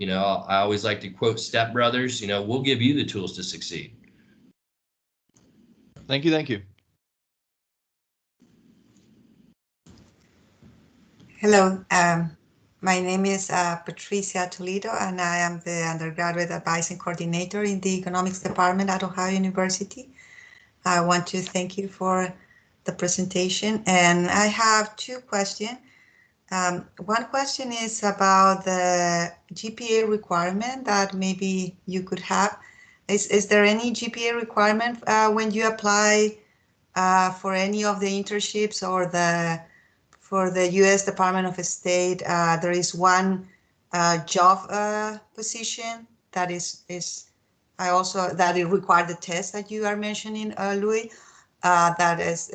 always like to quote Step Brothers, we'll give you the tools to succeed. Thank you. Hello, my name is Patricia Toledo, and I am the undergraduate advising coordinator in the economics department at Ohio University. I want to thank you for the presentation, and I have two questions. One question is about the GPA requirement that maybe you could have. Is there any GPA requirement when you apply for any of the internships or for the U.S. Department of State? There is one job position that that it required the test that you are mentioning, Louis. That is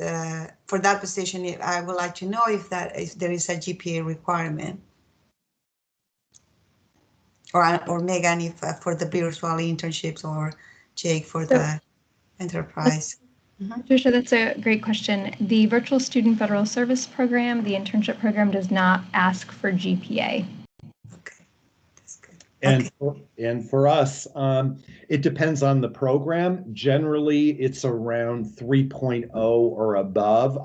for that position. I would like to know if there is a GPA requirement, or Megan, if for the virtual internships, or Jake for the enterprise. Patricia, that's a great question. The Virtual Student Federal Service Program, the internship program, does not ask for GPA. Okay, that's good. And for us, it depends on the program. Generally, it's around 3.0 or above.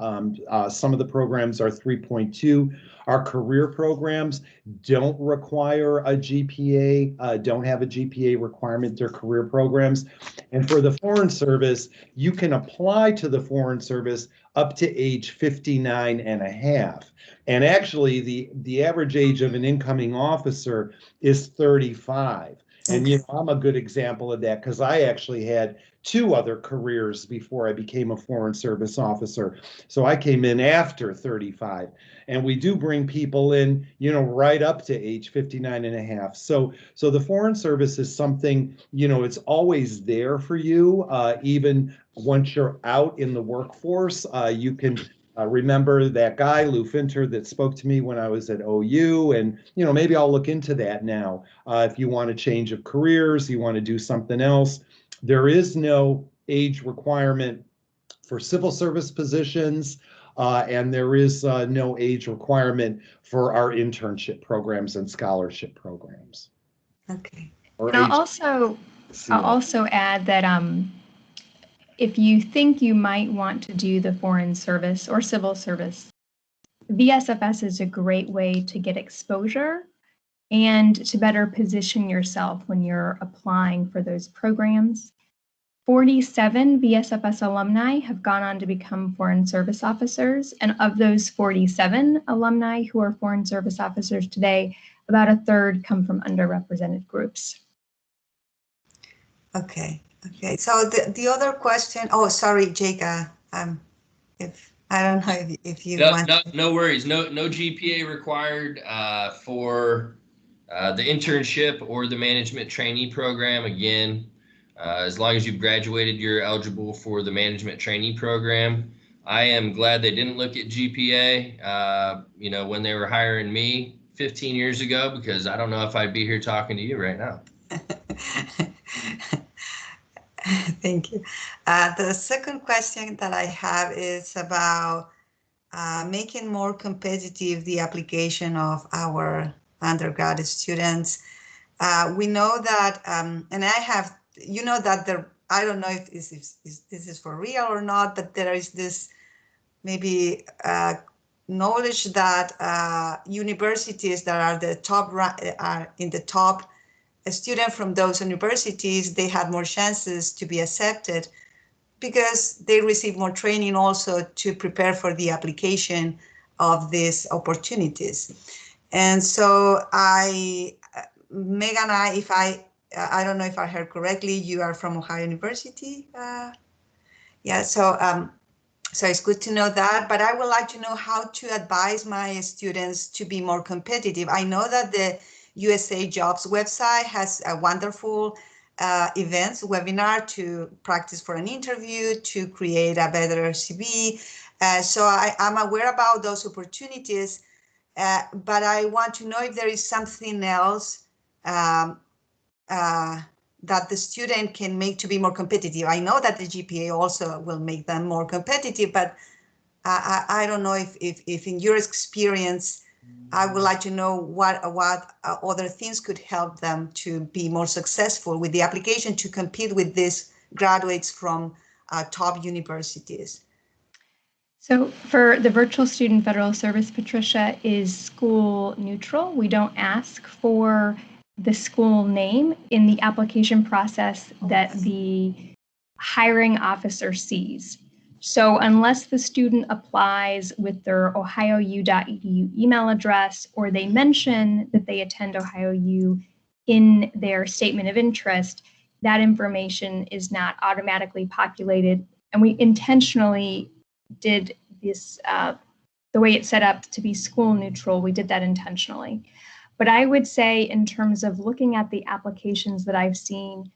Some of the programs are 3.2. Our career programs don't require a GPA, don't have a GPA requirement. They're career programs. And for the Foreign Service, you can apply to the Foreign Service up to age 59 and a half. And actually, the average age of an incoming officer is 35. And you know, I'm a good example of that because I actually had 2 other careers before I became a Foreign Service officer. So I came in after 35. And we do bring people in, you know, right up to age 59 and a half. So the Foreign Service is something, you know, it's always there for you. Even once you're out in the workforce, you can remember that guy, Lou Finter, that spoke to me when I was at OU. And, you know, maybe I'll look into that now. If you want a change of careers, you want to do something else. There is no age requirement for civil service positions. And there is no age requirement for our internship programs and scholarship programs. Okay. And I'll also add that if you think you might want to do the Foreign Service or civil service, VSFS is a great way to get exposure and to better position yourself when you're applying for those programs. 47 VSFS alumni have gone on to become Foreign Service officers, and of those 47 alumni who are Foreign Service officers today, about a third come from underrepresented groups. Okay. So the other question. Oh, sorry, Jake. If I don't know if you want. No worries. No GPA required for the internship or the management trainee program. Again, as long as you've graduated, you're eligible for the management trainee program. I am glad they didn't look at GPA, you know, when they were hiring me 15 years ago, because I don't know if I'd be here talking to you right now. Thank you. The second question that I have is about making more competitive the application of our undergraduate students. We know that, and I have, you know, that I don't know if this is for real or not, but there is this maybe knowledge that universities that are in the top, a student from those universities, they have more chances to be accepted because they receive more training also to prepare for the application of these opportunities. And so Megan, I don't know if I heard correctly, you are from Ohio University. Yeah, so it's good to know that, but I would like to know how to advise my students to be more competitive. I know that the USA Jobs website has a wonderful webinar to practice for an interview, to create a better CV. So I'm aware about those opportunities, but I want to know if there is something else that the student can make to be more competitive. I know that the GPA also will make them more competitive, but I don't know if in your experience, I would like to know what other things could help them to be more successful with the application to compete with these graduates from top universities. So for the virtual student federal service, Patricia, is school neutral. We don't ask for the school name in the application process that the hiring officer sees. So unless the student applies with their ohioU.edu email address, or they mention that they attend OhioU in their statement of interest, that information is not automatically populated. And we intentionally did this, the way it's set up to be school neutral, we did that intentionally. But I would say, in terms of looking at the applications that I've seen,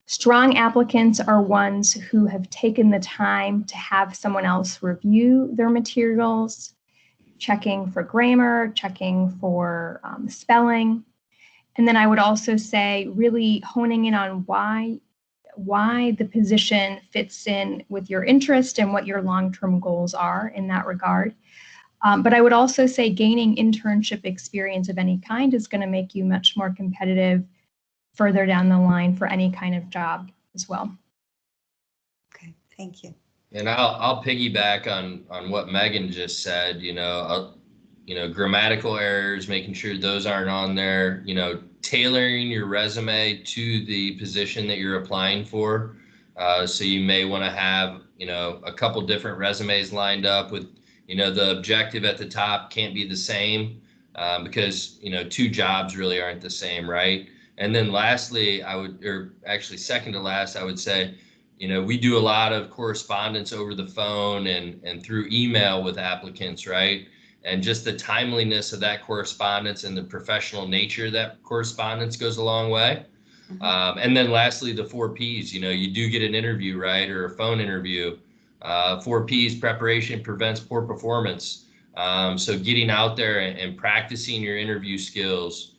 strong applicants are ones who have taken the time to have someone else review their materials, checking for grammar, checking for spelling. And then I would also say really honing in on why the position fits in with your interest and what your long-term goals are in that regard. But I would also say gaining internship experience of any kind is going to make you much more competitive further down the line for any kind of job as well. Okay, thank you. And I'll piggyback on what Megan just said. Grammatical errors, making sure those aren't on there. Tailoring your resume to the position that you're applying for. So you may want to have a couple different resumes lined up with the objective at the top can't be the same because two jobs really aren't the same, right? And then lastly, second to last, I would say, we do a lot of correspondence over the phone and through email with applicants, right? And just the timeliness of that correspondence and the professional nature of that correspondence goes a long way. Mm-hmm. And then lastly, the 4 Ps, you do get an interview, right? Or a phone interview. 4 Ps, preparation prevents poor performance. So getting out there and practicing your interview skills,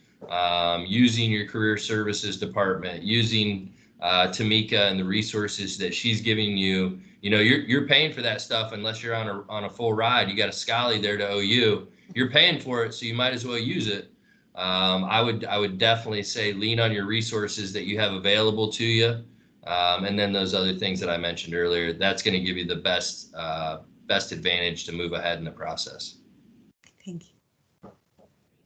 using your career services department, using Tamika and the resources that she's giving you. You're paying for that stuff unless you're on a full ride. You got a Scally there to OU. You're paying for it, so you might as well use it. I would definitely say lean on your resources that you have available to you, and then those other things that I mentioned earlier. That's going to give you the best advantage to move ahead in the process. Thank you.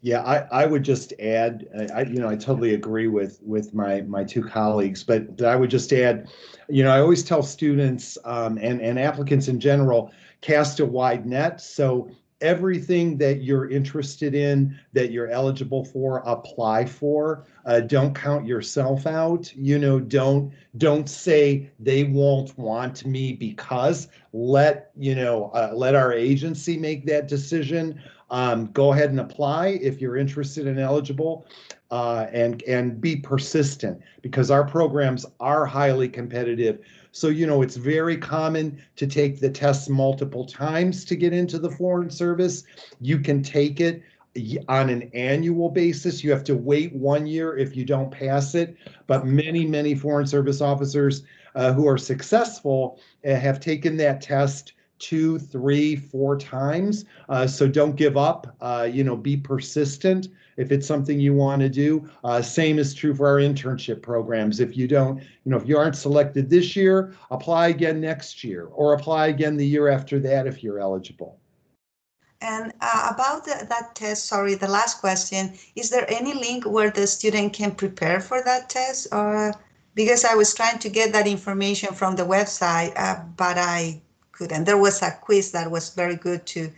Yeah, I would just add, I totally agree with my two colleagues, but I would just add, I always tell students and applicants in general, cast a wide net. So everything that you're interested in, that you're eligible for, apply for. Don't count yourself out. Don't say they won't want me because let our agency make that decision. Go ahead and apply if you're interested and eligible, and be persistent because our programs are highly competitive. So, it's very common to take the tests multiple times to get into the Foreign Service. You can take it on an annual basis. You have to wait 1 year if you don't pass it. But many, many Foreign Service officers who are successful have taken that test 2, 3, 4 times. So don't give up, be persistent if it's something you want to do. Same is true for our internship programs. If you aren't selected this year, apply again next year or apply again the year after that if you're eligible. And about that test, sorry, the last question, is there any link where the student can prepare for that test? Or because I was trying to get that information from the website, but I couldn't. There was a quiz that was very good to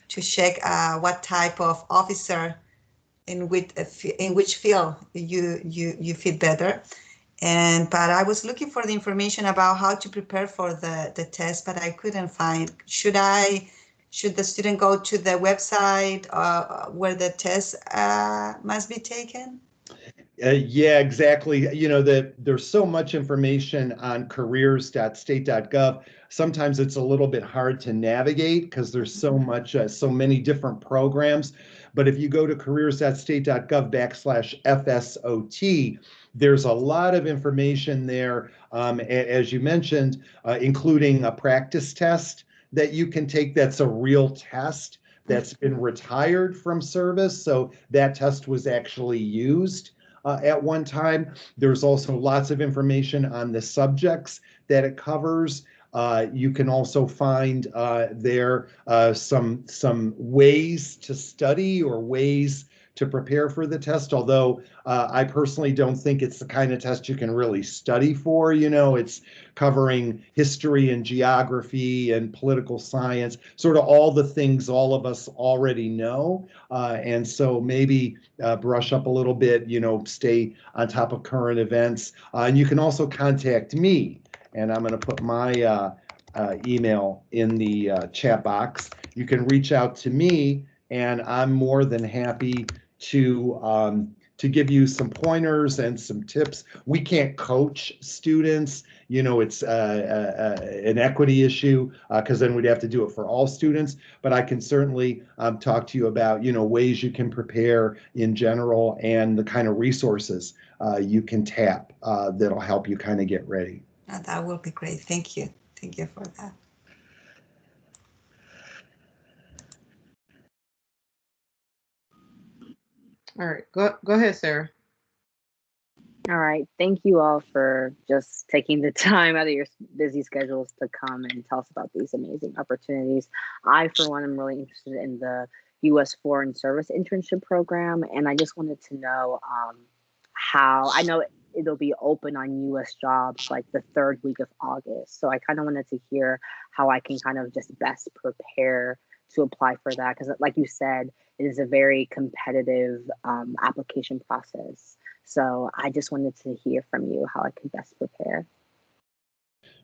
check what type of officer in which field you fit better. But I was looking for the information about how to prepare for the test, but I couldn't find. Should the student go to the website where the test must be taken? Yeah, exactly. There's so much information on careers.state.gov. Sometimes it's a little bit hard to navigate because there's so many different programs. But if you go to careers.state.gov/FSOT, there's a lot of information there, as you mentioned, including a practice test that you can take that's a real test that's been retired from service. So that test was actually used at one time. There's also lots of information on the subjects that it covers. You can also find there some ways to study or ways to prepare for the test, although I personally don't think it's the kind of test you can really study for. You know, it's covering history and geography and political science, sort of all the things all of us already know. And so maybe brush up a little bit, you know, stay on top of current events. And you can also contact me, and I'm going to put my email in the chat box. You can reach out to me, and I'm more than happy to give you some pointers and some tips. We can't coach students. You know, it's an equity issue because then we'd have to do it for all students. But I can certainly talk to you about, you know, ways you can prepare in general and the kind of resources you can tap that'll help you kind of get ready. That will be great. Thank you. Thank you for that. All right, go ahead, Sarah. All right, thank you all for just taking the time out of your busy schedules to come and tell us about these amazing opportunities. I, for one, am really interested in the U.S. Foreign Service Internship Program, and I just wanted to know how, I know it'll be open on U.S. jobs like the third week of August, so I kind of wanted to hear how I can kind of just best prepare to apply for that, because like you said, it is a very competitive application process. So I just wanted to hear from you how I can best prepare.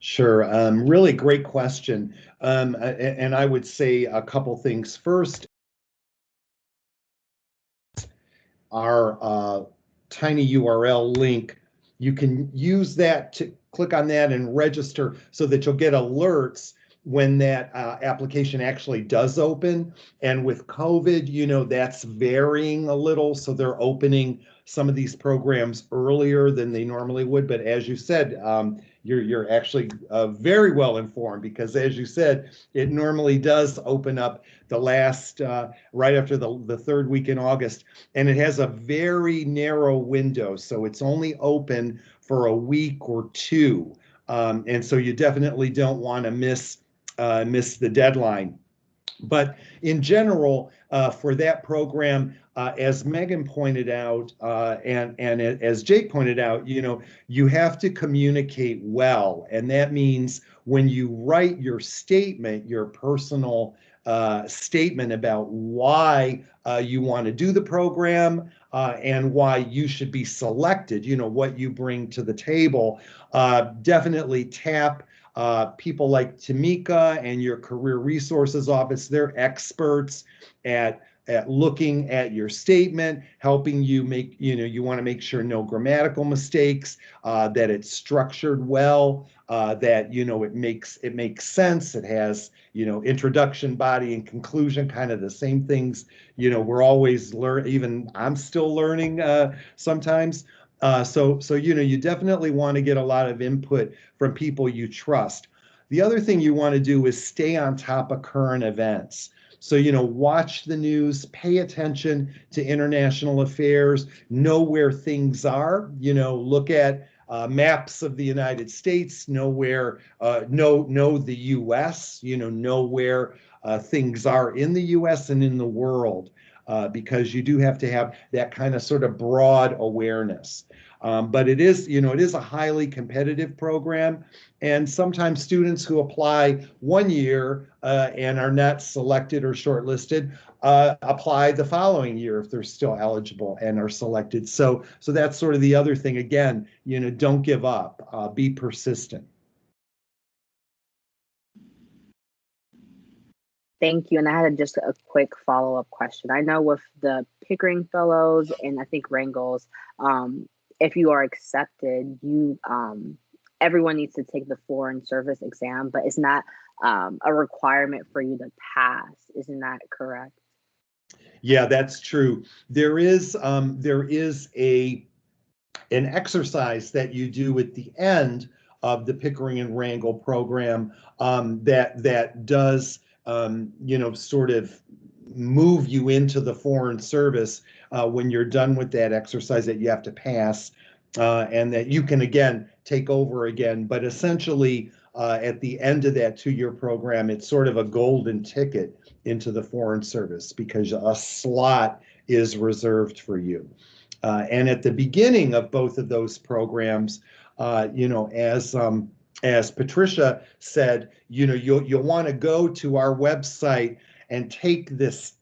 Sure. Really great question. And I would say a couple things. First, our tiny URL link, you can use that to click on that and register so that you'll get alerts when that application actually does open. And with COVID, you know, that's varying a little. So they're opening some of these programs earlier than they normally would. But as you said, you're actually very well informed, because as you said, it normally does open up the last, right after the third week in August. And it has a very narrow window. So it's only open for a week or two. And so you definitely don't want to miss the deadline. But in general, for that program, as Megan pointed out, and as Jake pointed out, you know, you have to communicate well. And that means when you write your statement, your personal statement about why you want to do the program and why you should be selected, you know, what you bring to the table, definitely tap people like Tamika and your Career Resources Office. They're experts at looking at your statement, helping you make, you know, you want to make sure no grammatical mistakes, that it's structured well, that, you know, it makes sense. It has, you know, introduction, body, and conclusion, kind of the same things, you know, we're always even I'm still learning sometimes. So you know, you definitely want to get a lot of input from people you trust. The other thing you want to do is stay on top of current events. So, you know, watch the news, pay attention to international affairs, know where things are, you know, look at maps of the United States, know where, know the US, you know where things are in the US and in the world, because you do have to have that kind of sort of broad awareness. But it is, you know, it is a highly competitive program. And sometimes students who apply one year and are not selected or shortlisted apply the following year if they're still eligible and are selected. So that's sort of the other thing. Again, you know, don't give up, be persistent. Thank you. And I had just a quick follow-up question. I know with the Pickering Fellows and I think Wrangels, if you are accepted, you everyone needs to take the foreign service exam, but it's not a requirement for you to pass. Isn't that correct? Yeah, that's true. There is an exercise that you do at the end of the Pickering and Wrangle program that does you know, sort of move you into the foreign service when you're done with that exercise that you have to pass, and that you can again take over again. But essentially, at the end of that 2-year program, it's sort of a golden ticket into the Foreign Service because a slot is reserved for you. And at the beginning of both of those programs, as Patricia said, you'll want to go to our website and take this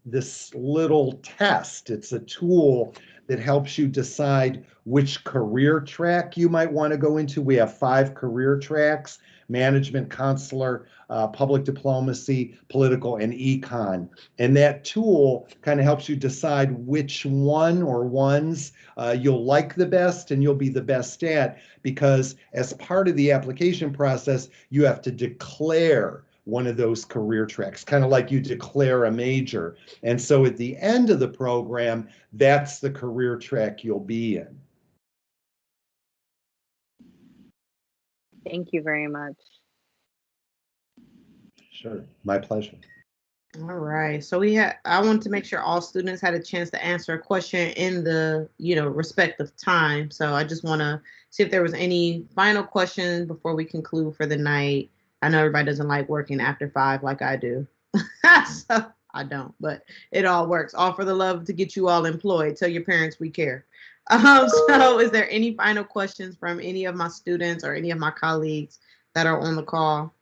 little test. It's a tool that helps you decide which career track you might want to go into. We have 5 career tracks: management, consular, public diplomacy, political, and econ. And that tool kind of helps you decide which one or ones you'll like the best and you'll be the best at, because as part of the application process, you have to declare one of those career tracks, kind of like you declare a major. And so at the end of the program, that's the career track you'll be in. Thank you very much. Sure, my pleasure. All right. So I wanted to make sure all students had a chance to answer a question in the, respective time. So I just want to see if there was any final questions before we conclude for the night. I know everybody doesn't like working after 5 like I do. So I don't, but it all works. All for the love to get you all employed. Tell your parents we care. So is there any final questions from any of my students or any of my colleagues that are on the call?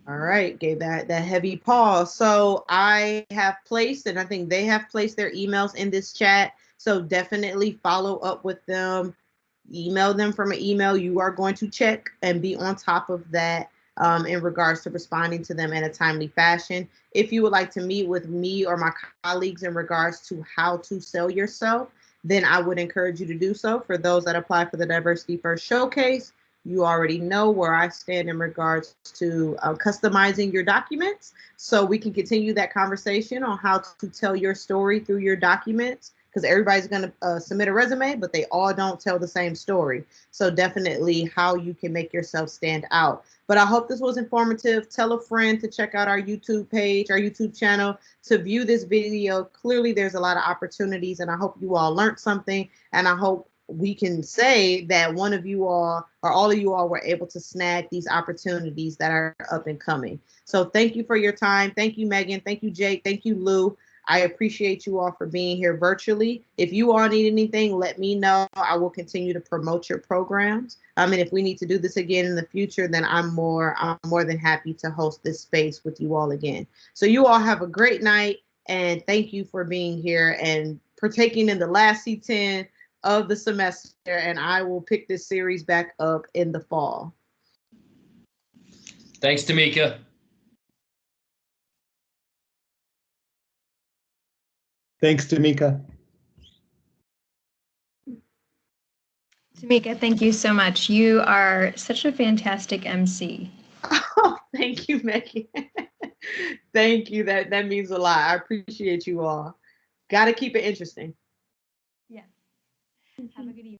All right, gave that heavy pause. So I have placed, and I think they have placed their emails in this chat. So definitely follow up with them, email them from an email. You are going to check and be on top of that in regards to responding to them in a timely fashion. If you would like to meet with me or my colleagues in regards to how to sell yourself, then I would encourage you to do so. For those that apply for the Diversity First Showcase, you already know where I stand in regards to customizing your documents. So we can continue that conversation on how to tell your story through your documents, because everybody's going to submit a resume, but they all don't tell the same story. So definitely how you can make yourself stand out. But I hope this was informative. Tell a friend to check out our YouTube page, our YouTube channel, to view this video. Clearly, there's a lot of opportunities, and I hope you all learned something. And I hope we can say that one of you all or all of you all were able to snag these opportunities that are up and coming. So thank you for your time. Thank you, Megan. Thank you, Jake. Thank you, Lou. I appreciate you all for being here virtually. If you all need anything, let me know. I will continue to promote your programs. And if we need to do this again in the future, then I'm more than happy to host this space with you all again. So you all have a great night, and thank you for being here and partaking in the last C10 of the semester, and I will pick this series back up in the fall. Thanks, Tamika. Thanks, Tamika. Tamika, thank you so much. You are such a fantastic MC. Oh, thank you, Megan. Thank you. That means a lot. I appreciate you all. Got to keep it interesting. Yeah. Have a good evening.